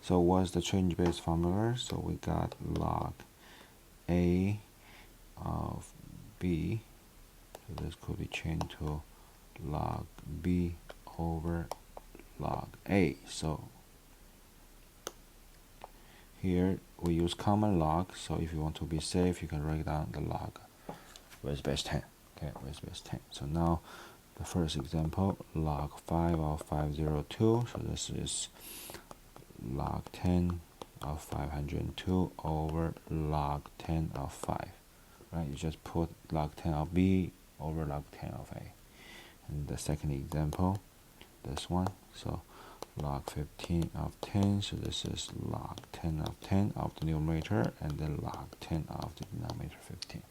So what's the change base formula? So we got log A of B, so this could be changed to log B over log A. So here we use common log, so if you want to be safe, you can write down the log with base 10. Okay, with base 10. So now the first example, log 5 of 502, so this is log 10 of 502 over log 10 of 5. Right, you just put log 10 of B over log 10 of A. And the second example, this one, so log 15 of 10, so this is log 10 of 10 of the numerator, and then log 10 of the denominator 15.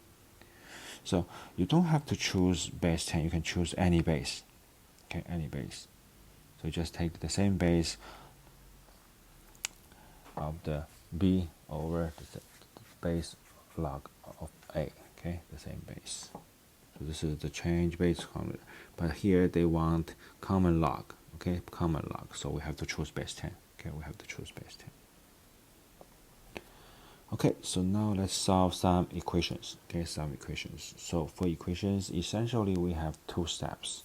So you don't have to choose base 10, you can choose any base. Okay, any base. So you just take the same base of the B over the base log of A. Okay, the same base. So this is the change base formula. But here they want common log. Okay, common log. So we have to choose base 10. Okay, we have to choose base 10. Okay, so now let's solve some equations. Okay, some equations. So for equations, essentially we have two steps.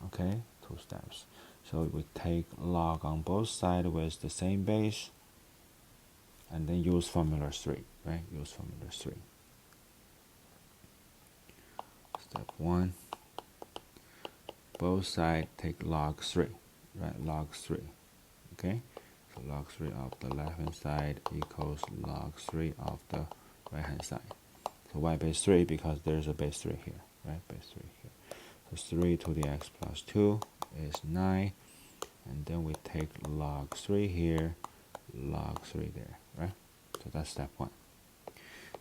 Okay, two steps. So we take log on both sides with the same base, and then use formula 3. Right, use formula 3. Step 1. Both sides take log 3. Right, log 3. Okay. So log 3 of the left hand side equals log 3 of the right hand side. So why base 3? Because there's a base 3 here, right? Base 3 here. So 3 to the x plus 2 is 9. And then we take log 3 here, log 3 there, right? So that's step 1.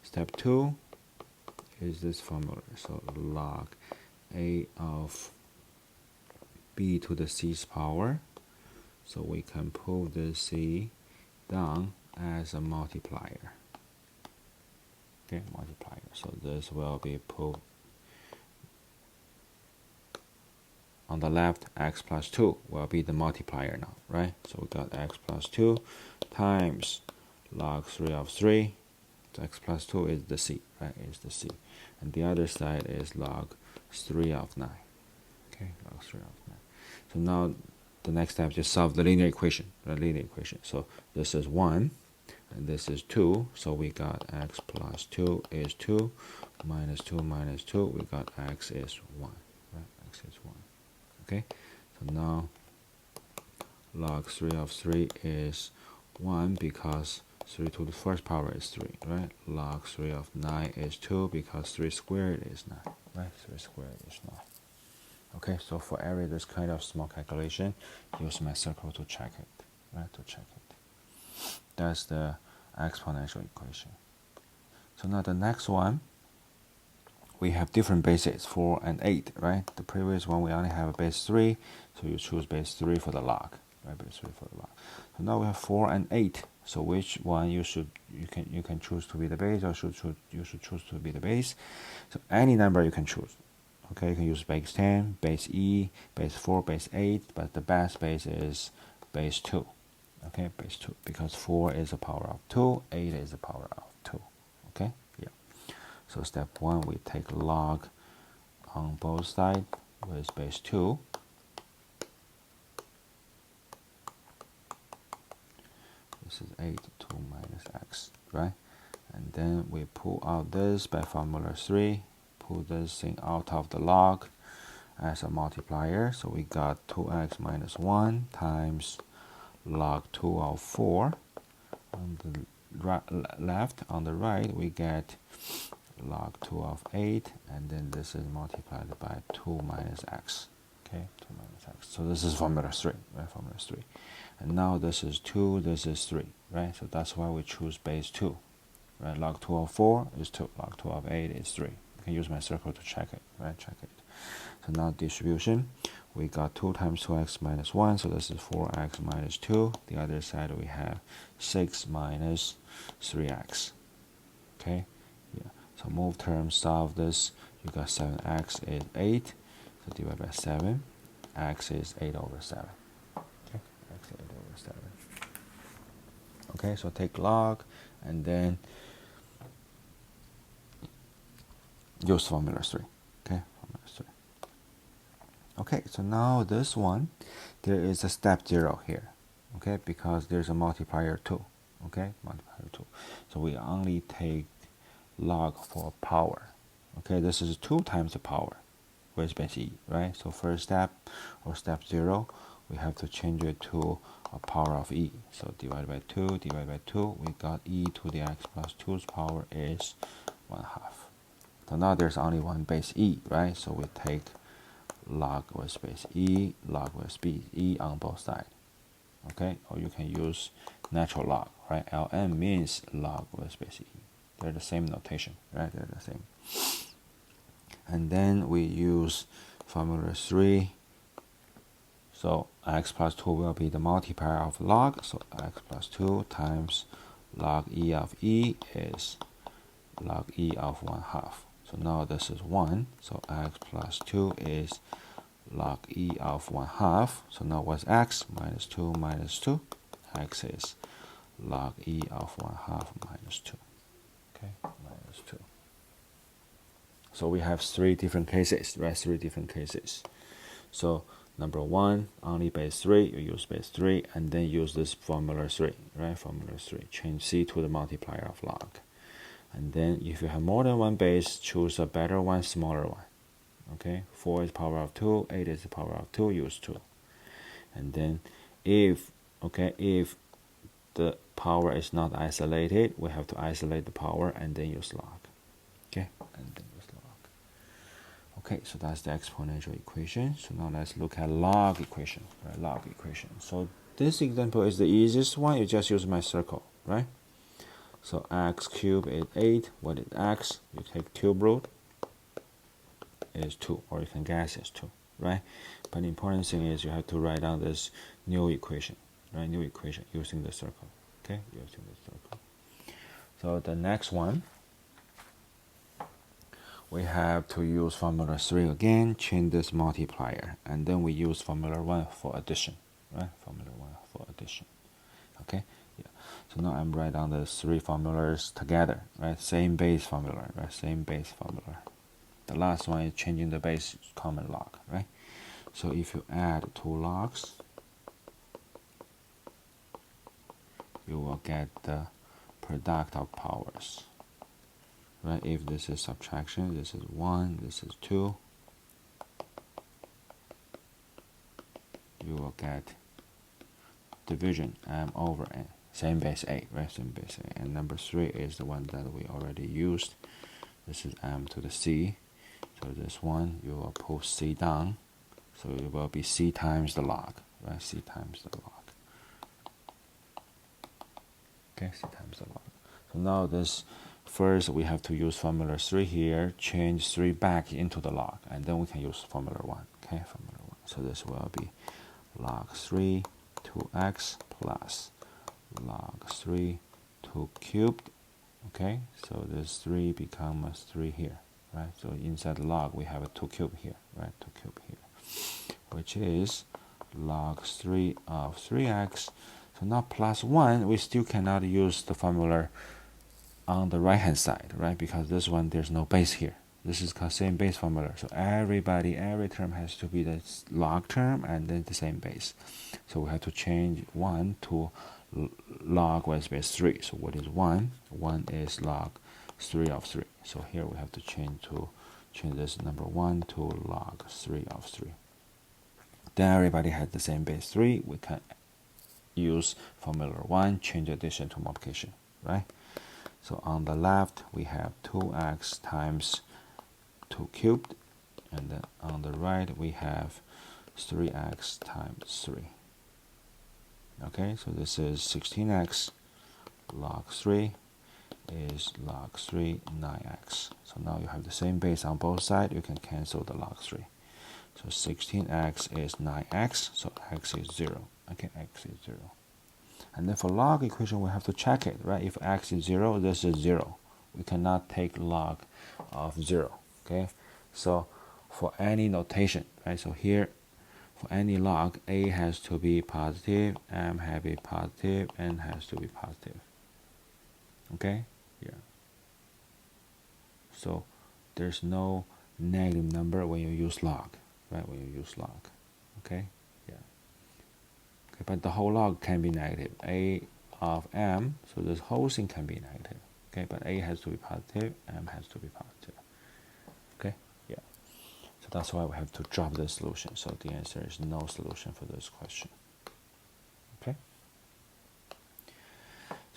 Step 2 is this formula. So log A of B to the c's power. So we can pull the c down as a multiplier. Okay, multiplier. So this will be put on the left. X plus 2 will be the multiplier now, right? So we got x plus 2 times log 3 of 3. So x plus 2 is the c, right? Is the c. And the other side is log 3 of 9. Okay, log 3 of 9. So now the next step is just solve the linear equation, the linear equation. So this is 1, and this is 2. So we got x plus 2 is 2, minus 2 minus 2. We got x is 1. Right? X is 1. Okay. So now log 3 of 3 is 1 because 3 to the first power is 3. Right. Log 3 of 9 is 2 because 3 squared is 9. Right. 3 squared is 9. Okay, so for every this kind of small calculation, use my circle to check it, right? To check it. That's the exponential equation. So now the next one, we have different bases, 4 and 8, right? The previous one we only have a base 3, so you choose base 3 for the log, right? Base 3 for the log. So now we have 4 and 8. So which one you can choose to be the base, or you should choose to be the base. So any number you can choose. Okay, you can use base 10, base E, base 4, base 8, but the best base is base 2. Okay, base 2, because 4 is a power of 2, 8 is a power of 2. Okay, yeah. So step 1, we take log on both sides with base 2. This is 8, 2 minus x, right? And then we pull out this by formula 3. Pull this thing out of the log as a multiplier. So we got 2x minus 1 times log 2 of 4. On the left, on the right, we get log 2 of 8, and then this is multiplied by 2 minus x. Okay, 2 minus x. So this is formula 3, right? Formula 3. And now this is 2, this is 3, right? So that's why we choose base 2. Right? Log 2 of 4 is 2, log 2 of 8 is 3. I can use my circle to check it, right? Check it. So now distribution, we got 2 times 2x minus 1, so this is 4x minus 2. The other side we have 6 minus 3x. Okay, yeah. So move terms, solve this. You got 7x is 8, so divide by 7. X is 8 over 7. Okay, x is 8 over 7. Okay, so take log and then use formula 3. Okay, formula 3. Okay, so now this one, there is a step 0 here. Okay, because there's a multiplier 2. Okay, multiplier 2. So we only take log for power. Okay, this is 2 times the power with base e, right? So first step, or step 0, we have to change it to a power of e. So divided by 2, divided by 2, we got e to the x plus 2's power is 1/2. So now there's only one base e, right? So we take log with base e, log with base e on both sides. Okay, or you can use natural log, right? Ln means log with base e. They're the same notation, right? They're the same. And then we use formula 3. So x plus 2 will be the multiplier of log. So x plus 2 times log e of e is log e of 1/2. So now this is 1. So x plus 2 is log e of 1/2. So now what's x? Minus 2 minus 2. X is log e of 1/2 minus 2. Okay, minus 2. So we have 3 different cases, right? 3 different cases. So number 1, only base 3, you use base 3, and then use this formula 3, right? Formula 3. Change c to the multiplier of log. And then if you have more than one base, choose a better one, smaller one. Okay, 4 is power of 2, 8 is the power of 2, use 2. And then if the power is not isolated, we have to isolate the power and then use log. Okay, and then use log. Okay, so that's the exponential equation. So now let's look at log equation, right? Log equation. So this example is the easiest one. You just use my circle, right? So x cubed is 8. What is x? You take cube root is 2, or you can guess it's 2, right? But the important thing is you have to write down this new equation, right? New equation using the circle, okay? Using the circle. So the next one, we have to use formula 3 again, change this multiplier, and then we use formula 1 for addition, right? Formula 1 for addition, okay? Yeah. So now I'm writing down the 3 formulas together, right? Same base formula, right? Same base formula. The last one is changing the base common log, right? So if you add 2 logs, you will get the product of powers, right? If this is subtraction, this is 1, this is 2, you will get division m over n, same base a, right? Same base a. And number 3 is the one that we already used. This is m to the c. So this one, you will pull c down. So it will be c times the log, right? C times the log. Okay, c times the log. So now this, first we have to use formula 3 here, change 3 back into the log, and then we can use formula 1. Okay, formula 1. So this will be log 3 2x plus log 3 2 cubed. Okay, so this 3 becomes 3 here, right? So inside the log we have a 2 cube here, right? 2 cube here, which is log 3 of 3x. So now plus 1, we still cannot use the formula on the right hand side, right? Because this one, there's no base here. This is the same base formula. So every term has to be the log term and then the same base. So we have to change 1 to log with base 3. So what is 1? 1 is log 3 of 3. So here we have to change this number 1 to log 3 of 3. Then everybody has the same base 3. We can use formula 1, change addition to multiplication, right? So on the left, we have 2x times 2 cubed. And then on the right, we have 3x times 3. Okay, so this is 16x. Log 3 is log 3, 9x. So now you have the same base on both sides. You can cancel the log 3. So 16x is 9x. So x is 0. Okay, x is 0. And then for log equation, we have to check it, right? If x is 0, this is 0. We cannot take log of 0, okay? So for any notation, right? So here, For any log, a has to be positive, m has to be positive, n has to be positive. Okay? Yeah. So there's no negative number when you use log, right? When you use log. Okay? Yeah. Okay, but the whole log can be negative. A of m, so this whole thing can be negative. Okay, but a has to be positive, m has to be positive. Okay? Yeah. So that's why we have to drop the solution. So the answer is no solution for this question. Okay?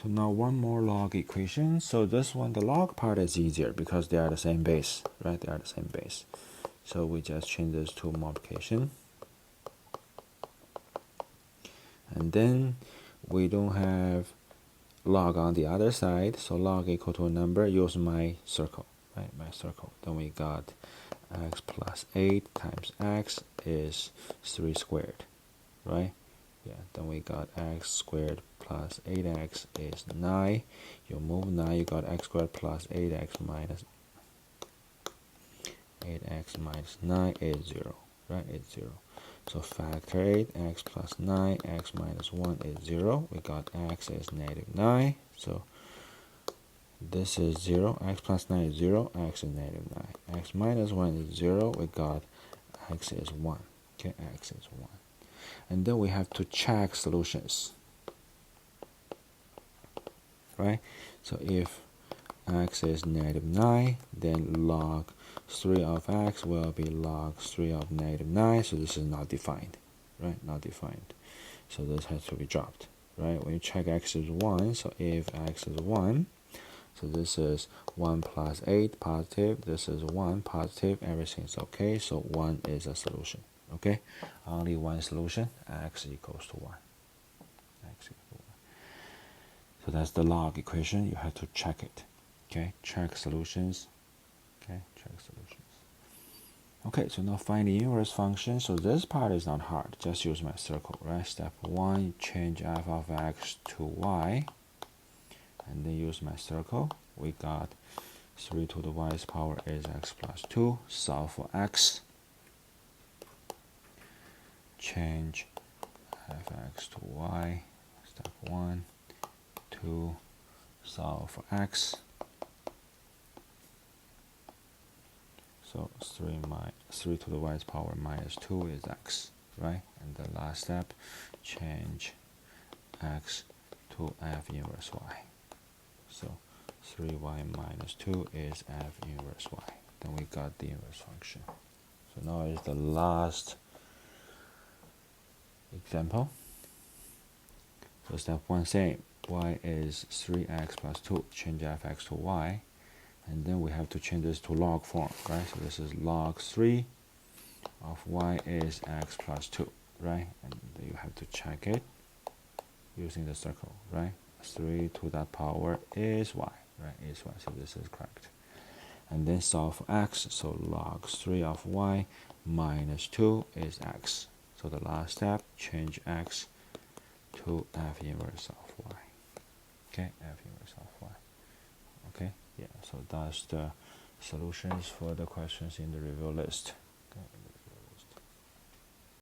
So now one more log equation. So this one, the log part is easier because they are the same base, right? They are the same base. So we just change this to multiplication. And then we don't have log on the other side. So log equal to a number, use my circle, right? My circle. Then we got x plus 8 times x is 3 squared, right? Yeah, then we got x squared plus 8x is 9. You move 9, you got x squared plus 8x minus 9 is 0, right? It's 0. So factor 8, x plus 9, x minus 1 is 0. We got x is negative 9. So this is 0. X plus 9 is 0. X is negative 9. X minus 1 is 0. We got x is 1. Okay, x is 1. And then we have to check solutions, right? So if x is negative 9, then log 3 of x will be log 3 of negative 9. So this is not defined, right? Not defined. So this has to be dropped, right? When you check x is 1, so if x is 1, so this is 1 plus 8 positive, this is 1 positive, everything's okay. So 1 is a solution, okay? Only one solution, x equals to 1. X equals to 1. So that's the log equation. You have to check it, okay? Check solutions, okay? Check solutions. Okay, so now find the inverse function. So this part is not hard. Just use my circle, right? Step 1, change f of x to y. And then use my circle. We got 3 to the y's power is x plus 2. Solve for x. Change fx to y. Step 1, 2, solve for x. So 3 to the y's power minus 2 is x, right? And the last step, change x to f inverse y. So 3y minus 2 is f inverse y. Then we got the inverse function. So now is the last example. So step 1 same. Y is 3x plus 2. Change fx to y. And then we have to change this to log form, right? So this is log 3 of y is x plus 2, right? And you have to check it using the circle, right? 3 to that power is y, right? Is y, so this is correct. And then solve for x, so log 3 of y minus 2 is x. So the last step, change x to f inverse of y. Okay, f inverse of y. Okay, yeah, so that's the solutions for the questions in the review list. Okay.